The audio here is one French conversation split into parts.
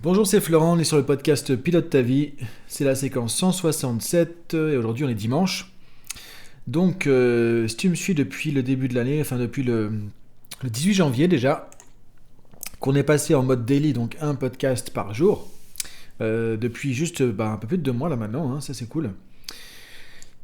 Bonjour, c'est Florent, on est sur le podcast Pilote ta vie. C'est la séquence 167 et aujourd'hui on est dimanche. Donc si tu me suis depuis le début de l'année, enfin depuis le 18 janvier déjà, qu'on est passé en mode daily, donc un podcast par jour, depuis juste un peu plus de 2 mois là maintenant, ça c'est cool.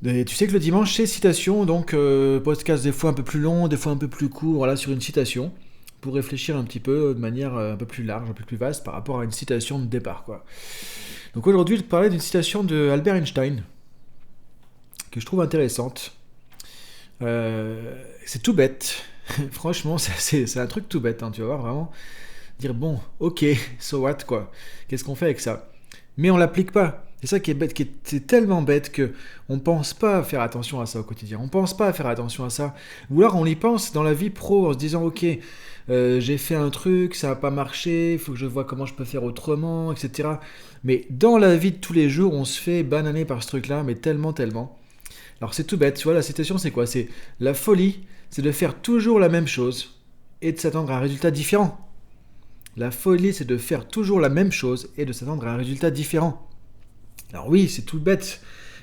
Et tu sais que le dimanche c'est citation, donc podcast des fois un peu plus long, des fois un peu plus court, voilà, sur une citation, pour réfléchir un petit peu de manière un peu plus large, un peu plus vaste par rapport à une citation de départ, quoi. Donc aujourd'hui, je vais te parler d'une citation de Albert Einstein que je trouve intéressante. C'est tout bête. Franchement, c'est un truc tout bête, tu vas voir, vraiment. Dire bon, ok, so what, quoi. Qu'est-ce qu'on fait avec ça? Mais on l'applique pas. C'est ça qui est bête, c'est tellement bête que on pense pas à faire attention à ça au quotidien. On pense pas à faire attention à ça. Ou alors on y pense dans la vie pro en se disant ok, j'ai fait un truc, ça n'a pas marché, il faut que je vois comment je peux faire autrement, etc. Mais dans la vie de tous les jours, on se fait bananer par ce truc-là, mais tellement. Alors c'est tout bête, tu vois, la citation c'est quoi? C'est la folie, c'est de faire toujours la même chose et de s'attendre à un résultat différent. La folie, c'est de faire toujours la même chose et de s'attendre à un résultat différent. Alors oui, c'est tout bête.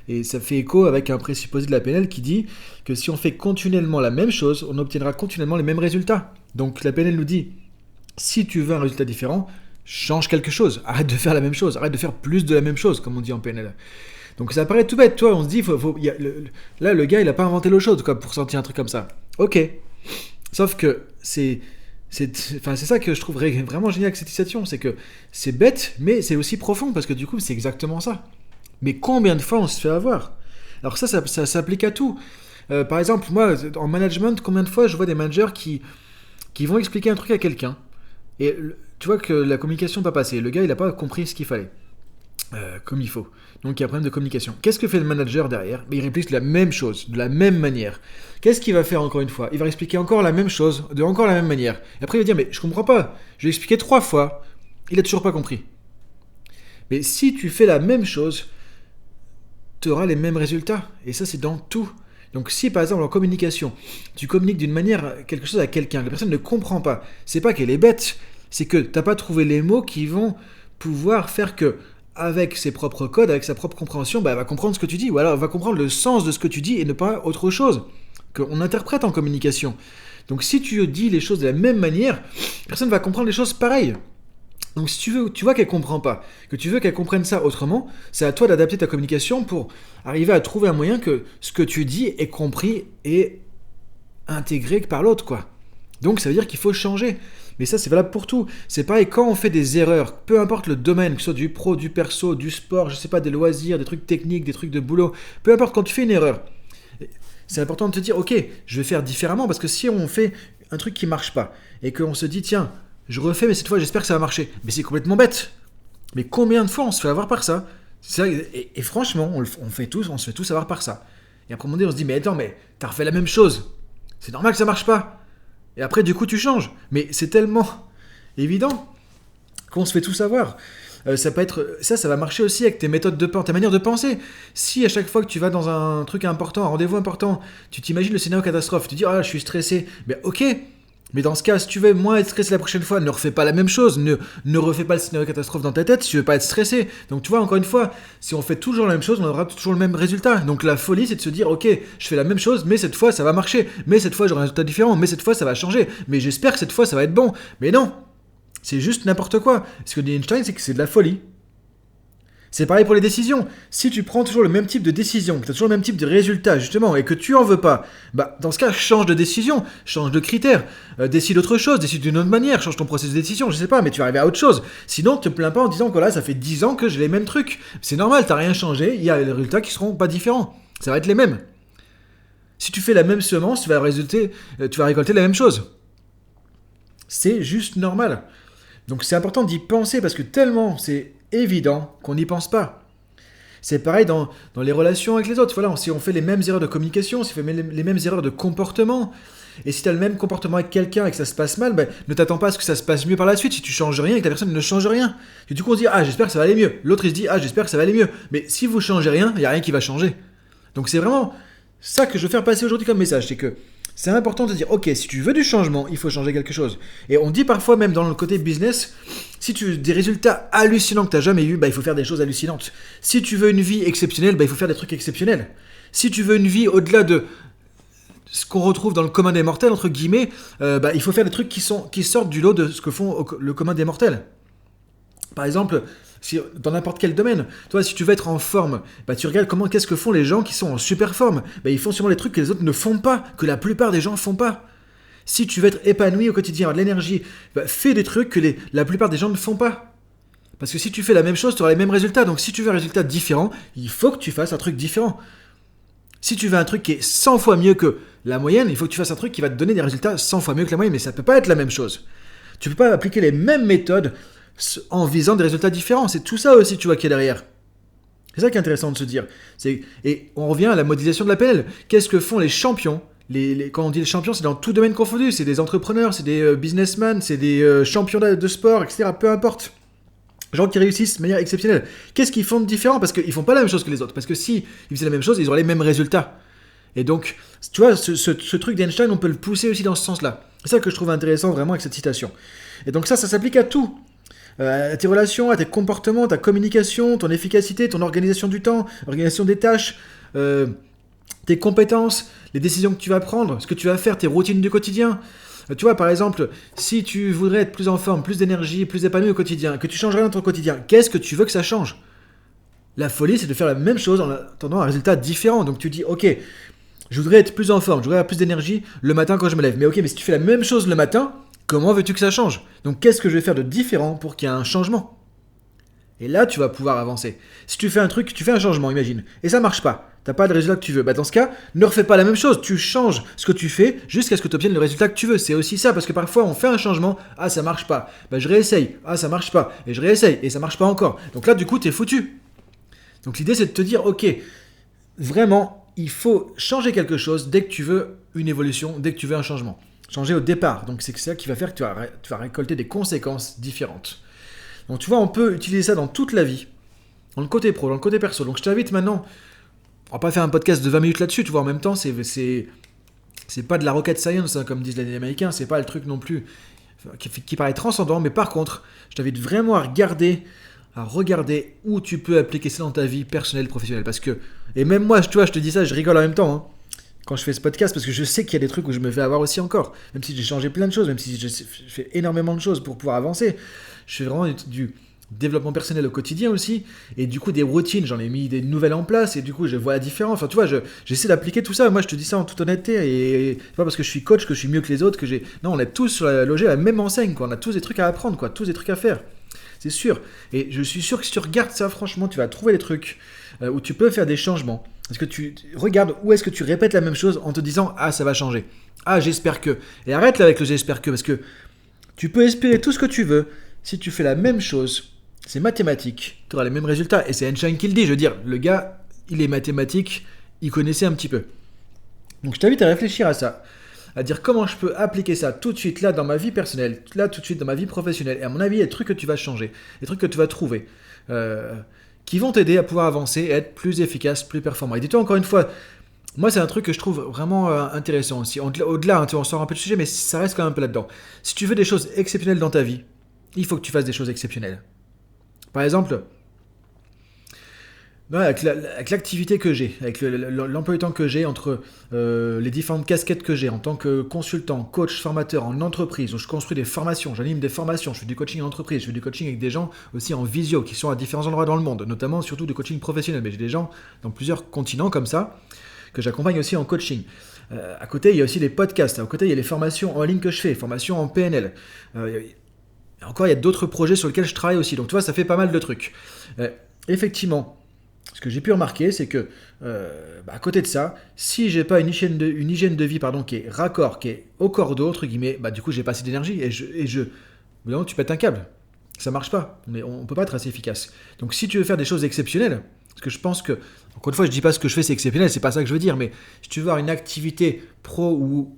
Et ça fait écho avec un présupposé de la PNL qui dit que si on fait continuellement la même chose, on obtiendra continuellement les mêmes résultats. Donc la PNL nous dit, si tu veux un résultat différent, change quelque chose. Arrête de faire la même chose. Arrête de faire plus de la même chose, comme on dit en PNL. Donc ça paraît tout bête, toi. On se dit, là, le gars, il n'a pas inventé l'eau chaude quoi, pour sortir un truc comme ça. Ok. Sauf que c'est ça que je trouve vraiment génial avec cette citation, c'est que c'est bête, mais c'est aussi profond, parce que du coup, c'est exactement ça. Mais combien de fois on se fait avoir? Alors ça s'applique à tout. Par exemple, moi, en management, combien de fois je vois des managers qui vont expliquer un truc à quelqu'un, et tu vois que la communication n'est pas passée, le gars, il n'a pas compris ce qu'il fallait, comme il faut. Donc il y a un problème de communication. Qu'est-ce que fait le manager derrière? Il réplique la même chose, de la même manière. Qu'est-ce qu'il va faire encore une fois? Il va expliquer encore la même chose, de encore la même manière. Et après il va dire, mais je comprends pas, je l'ai expliqué 3 fois, il a toujours pas compris. Mais si tu fais la même chose, tu auras les mêmes résultats. Et ça, c'est dans tout. Donc si par exemple en communication, tu communiques d'une manière quelque chose à quelqu'un, la personne ne comprend pas, c'est pas qu'elle est bête, c'est que tu n'as pas trouvé les mots qui vont pouvoir faire que, avec ses propres codes, avec sa propre compréhension, elle va comprendre ce que tu dis, ou alors elle va comprendre le sens de ce que tu dis et ne pas autre chose qu'on interprète en communication. Donc si tu dis les choses de la même manière, personne ne va comprendre les choses pareilles. Donc si tu vois qu'elle comprend pas, que tu veux qu'elle comprenne ça autrement, c'est à toi d'adapter ta communication pour arriver à trouver un moyen que ce que tu dis est compris et intégré par l'autre, quoi. Donc ça veut dire qu'il faut changer. Mais ça, c'est valable pour tout. C'est pareil, quand on fait des erreurs, peu importe le domaine, que ce soit du pro, du perso, du sport, je sais pas, des loisirs, des trucs techniques, des trucs de boulot, peu importe, quand tu fais une erreur, c'est important de te dire, ok, je vais faire différemment, parce que si on fait un truc qui marche pas, et qu'on se dit, tiens, je refais, mais cette fois, j'espère que ça va marcher. Mais c'est complètement bête. Mais combien de fois on se fait avoir par ça? Et franchement, on se fait tous avoir par ça. Et après, on se dit, mais attends, mais t'as refait la même chose. C'est normal que ça marche pas. Et après, du coup, tu changes. Mais c'est tellement évident qu'on se fait tout savoir. Ça va marcher aussi avec tes méthodes de pensée, ta manière de penser. Si à chaque fois que tu vas dans un truc important, un rendez-vous important, tu t'imagines le scénario catastrophe, tu te dis, je suis stressé. Mais ok, mais dans ce cas, si tu veux moins être stressé la prochaine fois, ne refais pas la même chose, ne refais pas le scénario catastrophe dans ta tête si tu veux pas être stressé. Donc tu vois, encore une fois, si on fait toujours la même chose, on aura toujours le même résultat. Donc la folie, c'est de se dire, ok, je fais la même chose, mais cette fois, ça va marcher. Mais cette fois, j'aurai un résultat différent. Mais cette fois, ça va changer. Mais j'espère que cette fois, ça va être bon. Mais non, c'est juste n'importe quoi. Ce que dit Einstein, c'est que c'est de la folie. C'est pareil pour les décisions. Si tu prends toujours le même type de décision, que tu as toujours le même type de résultat, justement, et que tu en veux pas, dans ce cas, change de décision, change de critère, décide autre chose, décide d'une autre manière, change ton processus de décision, je sais pas, mais tu vas arriver à autre chose. Sinon, te plains pas en disant que là, ça fait 10 ans que j'ai les mêmes trucs. C'est normal, t'as rien changé, il y a des résultats qui seront pas différents. Ça va être les mêmes. Si tu fais la même semence, tu vas récolter la même chose. C'est juste normal. Donc c'est important d'y penser parce que tellement c'est évident qu'on n'y pense pas. C'est pareil dans les relations avec les autres. Voilà, si on fait les mêmes erreurs de communication, si on fait les mêmes erreurs de comportement, et si tu as le même comportement avec quelqu'un et que ça se passe mal, ne t'attends pas à ce que ça se passe mieux par la suite. Si tu changes rien et que la personne ne change rien, et du coup on se dit j'espère que ça va aller mieux. L'autre il se dit j'espère que ça va aller mieux. Mais si vous changez rien, il n'y a rien qui va changer. Donc c'est vraiment ça que je veux faire passer aujourd'hui comme message, c'est que c'est important de dire, ok, si tu veux du changement, il faut changer quelque chose. Et on dit parfois, même dans le côté business, si tu veux des résultats hallucinants que tu n'as jamais eu, il faut faire des choses hallucinantes. Si tu veux une vie exceptionnelle, il faut faire des trucs exceptionnels. Si tu veux une vie au-delà de ce qu'on retrouve dans le commun des mortels, entre guillemets, il faut faire des trucs qui sortent du lot de ce que font le commun des mortels. Par exemple, dans n'importe quel domaine, toi, si tu veux être en forme, tu regardes qu'est-ce que font les gens qui sont en super forme. Ils font sûrement les trucs que les autres ne font pas, que la plupart des gens ne font pas. Si tu veux être épanoui au quotidien, avoir de l'énergie, fais des trucs que la plupart des gens ne font pas. Parce que si tu fais la même chose, tu auras les mêmes résultats. Donc si tu veux un résultat différent, il faut que tu fasses un truc différent. Si tu veux un truc qui est 100 fois mieux que la moyenne, il faut que tu fasses un truc qui va te donner des résultats 100 fois mieux que la moyenne, mais ça ne peut pas être la même chose. Tu ne peux pas appliquer les mêmes méthodes en visant des résultats différents. C'est tout ça aussi, tu vois, qui est derrière. C'est ça qui est intéressant de se dire. Et on revient à la modélisation de la PNL. Qu'est-ce que font les champions ? Quand on dit les champions, c'est dans tout domaine confondu. C'est des entrepreneurs, c'est des businessmen, c'est des champions de sport, etc. Peu importe. Gens qui réussissent de manière exceptionnelle. Qu'est-ce qu'ils font de différent ? Parce qu'ils font pas la même chose que les autres. Parce que si ils faisaient la même chose, ils auraient les mêmes résultats. Et donc, tu vois, ce truc d'Einstein, on peut le pousser aussi dans ce sens-là. C'est ça que je trouve intéressant vraiment avec cette citation. Et donc ça s'applique à tout. À tes relations, à tes comportements, ta communication, ton efficacité, ton organisation du temps, organisation des tâches, tes compétences, les décisions que tu vas prendre, ce que tu vas faire, tes routines du quotidien. Tu vois, par exemple, si tu voudrais être plus en forme, plus d'énergie, plus épanoui au quotidien, que tu changes rien dans ton quotidien, qu'est-ce que tu veux que ça change ? La folie, c'est de faire la même chose en attendant un résultat différent. Donc tu dis, ok, je voudrais être plus en forme, je voudrais avoir plus d'énergie le matin quand je me lève. Mais ok, mais si tu fais la même chose le matin, comment veux-tu que ça change ? Donc qu'est-ce que je vais faire de différent pour qu'il y ait un changement ? Et là, tu vas pouvoir avancer. Si tu fais un truc, tu fais un changement, imagine, et ça marche pas, t'as pas le résultat que tu veux, dans ce cas, ne refais pas la même chose, tu changes ce que tu fais jusqu'à ce que tu obtiennes le résultat que tu veux. C'est aussi ça, parce que parfois on fait un changement, ah ça marche pas, je réessaye, ah ça marche pas, et je réessaye, et ça marche pas encore. Donc là, du coup, t'es foutu. Donc l'idée, c'est de te dire, ok, vraiment, il faut changer quelque chose dès que tu veux une évolution, dès que tu veux un changement. Changer au départ, donc c'est ça qui va faire que tu vas récolter des conséquences différentes. Donc tu vois, on peut utiliser ça dans toute la vie, dans le côté pro, dans le côté perso. Donc je t'invite maintenant, on va pas faire un podcast de 20 minutes là-dessus, tu vois, en même temps, c'est pas de la rocket science, hein, comme disent les Américains, c'est pas le truc non plus qui paraît transcendant, mais par contre, je t'invite vraiment à regarder où tu peux appliquer ça dans ta vie personnelle, professionnelle. Parce que, et même moi, tu vois, je te dis ça, je rigole en même temps, hein, quand je fais ce podcast, parce que je sais qu'il y a des trucs où je me fais avoir aussi encore, même si j'ai changé plein de choses, même si je fais énormément de choses pour pouvoir avancer. Je fais vraiment du développement personnel au quotidien aussi, et du coup des routines, j'en ai mis des nouvelles en place, et du coup je vois la différence. Enfin tu vois, j'essaie d'appliquer tout ça. Moi je te dis ça en toute honnêteté, et c'est pas parce que je suis coach que je suis mieux que les autres, non, on est tous logés à la même enseigne, quoi. On a tous des trucs à apprendre, quoi, tous des trucs à faire. C'est sûr. Et je suis sûr que si tu regardes ça, franchement, tu vas trouver des trucs où tu peux faire des changements. Parce que tu regardes où est-ce que tu répètes la même chose en te disant « Ah, ça va changer. Ah, j'espère que. » Et arrête là avec le « j'espère que », parce que tu peux espérer tout ce que tu veux. Si tu fais la même chose, c'est mathématique, tu auras les mêmes résultats. Et c'est Einstein qui le dit. Je veux dire, le gars, il est mathématique, il connaissait un petit peu. Donc je t'invite à réfléchir à ça. À dire comment je peux appliquer ça tout de suite là dans ma vie personnelle, là tout de suite dans ma vie professionnelle. Et à mon avis, il y a des trucs que tu vas changer, des trucs que tu vas trouver, qui vont t'aider à pouvoir avancer et être plus efficace, plus performant. Et dis-toi encore une fois, moi c'est un truc que je trouve vraiment intéressant aussi. Au-delà, hein, on sort un peu du sujet, mais ça reste quand même un peu là-dedans. Si tu veux des choses exceptionnelles dans ta vie, il faut que tu fasses des choses exceptionnelles. Par exemple, avec l'activité que j'ai, avec l'emploi du temps que j'ai, entre les différentes casquettes que j'ai en tant que consultant, coach, formateur en entreprise, où je construis des formations, j'anime des formations, je fais du coaching en entreprise, je fais du coaching avec des gens aussi en visio, qui sont à différents endroits dans le monde, notamment surtout du coaching professionnel, mais j'ai des gens dans plusieurs continents comme ça, que j'accompagne aussi en coaching. À côté, il y a aussi les podcasts, à côté, il y a les formations en ligne que je fais, formations en PNL. Encore, il y a d'autres projets sur lesquels je travaille aussi, donc tu vois, ça fait pas mal de trucs. Effectivement, ce que j'ai pu remarquer, c'est que, à côté de ça, si j'ai pas une hygiène de vie qui est raccord, qui est au cordeau, entre guillemets, du coup, j'ai pas assez d'énergie non, tu pètes un câble. Ça marche pas. On peut pas être assez efficace. Donc, si tu veux faire des choses exceptionnelles, parce que je pense que, encore une fois, je dis pas ce que je fais, c'est exceptionnel, c'est pas ça que je veux dire, mais si tu veux avoir une activité pro ou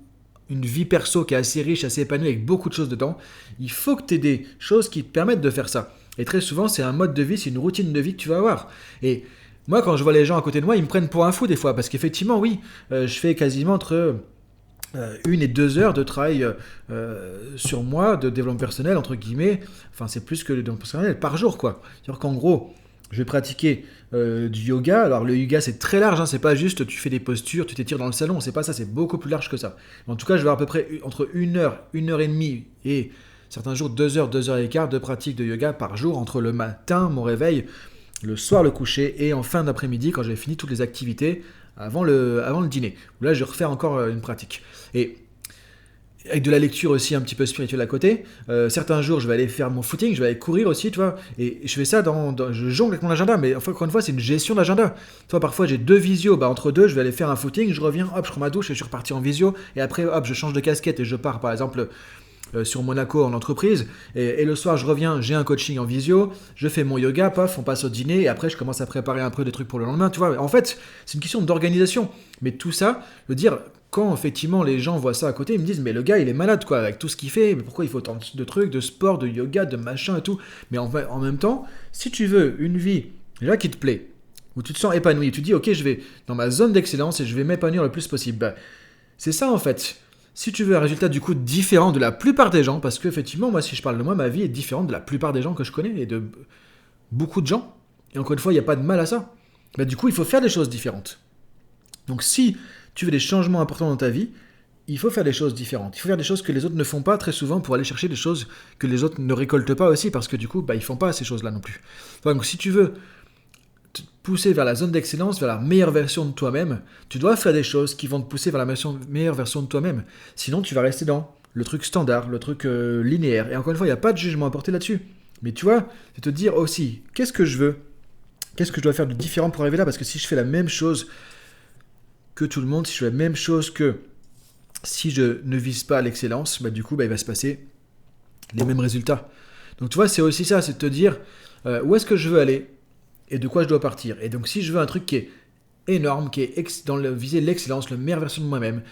une vie perso qui est assez riche, assez épanouie, avec beaucoup de choses dedans, il faut que tu aies des choses qui te permettent de faire ça. Et très souvent, c'est un mode de vie, c'est une routine de vie que tu vas avoir. Et moi, quand je vois les gens à côté de moi, ils me prennent pour un fou des fois, parce qu'effectivement, oui, je fais quasiment entre 1 et 2 heures de travail sur moi, de développement personnel, entre guillemets. Enfin, c'est plus que le développement personnel par jour, quoi. C'est-à-dire qu'en gros, je vais pratiquer du yoga. Alors, le yoga, c'est très large, hein, c'est pas juste tu fais des postures, tu t'étires dans le salon, c'est pas ça, c'est beaucoup plus large que ça. En tout cas, je vais avoir à peu près entre 1 heure, 1 heure et demie et certains jours 2 heures et quart de pratique de yoga par jour, entre le matin, mon réveil, le soir, le coucher, et en fin d'après-midi, quand j'ai fini toutes les activités avant le dîner. Où là, je refais encore une pratique. Et avec de la lecture aussi un petit peu spirituelle à côté. Certains jours, je vais aller faire mon footing, je vais aller courir aussi, tu vois. Et je fais ça je jongle avec mon agenda, mais encore une fois, c'est une gestion d'agenda. Tu vois, parfois j'ai 2 visios, entre deux, je vais aller faire un footing, je reviens, hop, je prends ma douche et je suis reparti en visio. Et après, hop, je change de casquette et je pars, par exemple, sur Monaco en entreprise. Et le soir, je reviens, j'ai un coaching en visio, je fais mon yoga, paf, on passe au dîner. Et après, je commence à préparer un peu des trucs pour le lendemain, tu vois. En fait, c'est une question d'organisation. Mais tout ça, je veux dire, quand effectivement les gens voient ça à côté, ils me disent mais le gars il est malade quoi, avec tout ce qu'il fait, mais pourquoi il faut tant de trucs, de sport, de yoga, de machin et tout. Mais en même temps, si tu veux une vie déjà qui te plaît, où tu te sens épanoui, tu te dis ok je vais dans ma zone d'excellence et je vais m'épanouir le plus possible, c'est ça en fait. Si tu veux un résultat du coup différent de la plupart des gens, parce que effectivement moi si je parle de moi, ma vie est différente de la plupart des gens que je connais et de beaucoup de gens, et encore une fois il n'y a pas de mal à ça, du coup il faut faire des choses différentes. Donc si tu veux des changements importants dans ta vie, il faut faire des choses différentes. Il faut faire des choses que les autres ne font pas très souvent pour aller chercher des choses que les autres ne récoltent pas aussi, parce que du coup, ils font pas ces choses-là non plus. Donc si tu veux te pousser vers la zone d'excellence, vers la meilleure version de toi-même, tu dois faire des choses qui vont te pousser vers la meilleure version de toi-même. Sinon, tu vas rester dans le truc standard, le truc linéaire. Et encore une fois, il n'y a pas de jugement à porter là-dessus. Mais tu vois, c'est te dire aussi, qu'est-ce que je veux ? Qu'est-ce que je dois faire de différent pour arriver là ? Parce que si je fais la même chose que tout le monde, si je fais la même chose que si je ne vise pas l'excellence, du coup, il va se passer les mêmes résultats. Donc tu vois, c'est aussi ça, c'est de te dire où est-ce que je veux aller et de quoi je dois partir. Et donc si je veux un truc qui est énorme, qui est dans le viser l'excellence, la meilleure version de moi-même,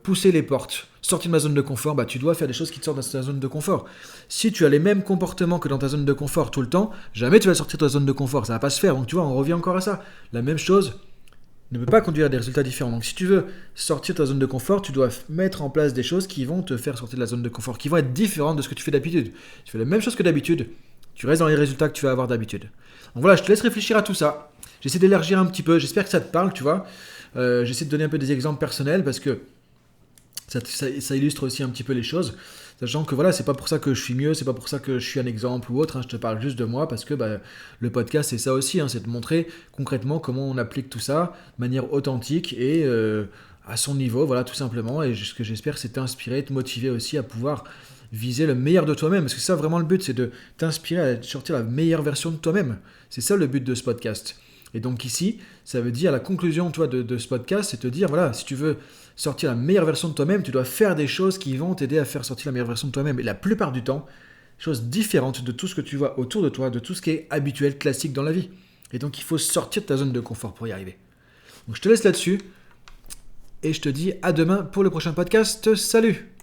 pousser les portes, sortir de ma zone de confort, tu dois faire des choses qui te sortent de ta zone de confort. Si tu as les mêmes comportements que dans ta zone de confort tout le temps, jamais tu vas sortir de ta zone de confort, ça va pas se faire. Donc tu vois, on revient encore à ça. La même chose ne peut pas conduire à des résultats différents. Donc si tu veux sortir de ta zone de confort, tu dois mettre en place des choses qui vont te faire sortir de la zone de confort, qui vont être différentes de ce que tu fais d'habitude. Tu fais la même chose que d'habitude, tu restes dans les résultats que tu vas avoir d'habitude. Donc voilà, je te laisse réfléchir à tout ça. J'essaie d'élargir un petit peu, j'espère que ça te parle, tu vois. J'essaie de donner un peu des exemples personnels parce que ça illustre aussi un petit peu les choses. Sachant que voilà, c'est pas pour ça que je suis mieux, c'est pas pour ça que je suis un exemple ou autre, je te parle juste de moi parce que le podcast c'est ça aussi, c'est de montrer concrètement comment on applique tout ça de manière authentique et à son niveau, voilà tout simplement. Et ce que j'espère c'est t'inspirer, te motiver aussi à pouvoir viser le meilleur de toi-même, parce que ça vraiment le but c'est de t'inspirer à sortir la meilleure version de toi-même. C'est ça le but de ce podcast. Et donc ici, ça veut dire la conclusion de ce podcast, c'est te dire voilà, si tu veux sortir la meilleure version de toi-même, tu dois faire des choses qui vont t'aider à faire sortir la meilleure version de toi-même. Et la plupart du temps, choses différentes de tout ce que tu vois autour de toi, de tout ce qui est habituel, classique dans la vie. Et donc il faut sortir de ta zone de confort pour y arriver. Donc je te laisse là-dessus et je te dis à demain pour le prochain podcast. Salut!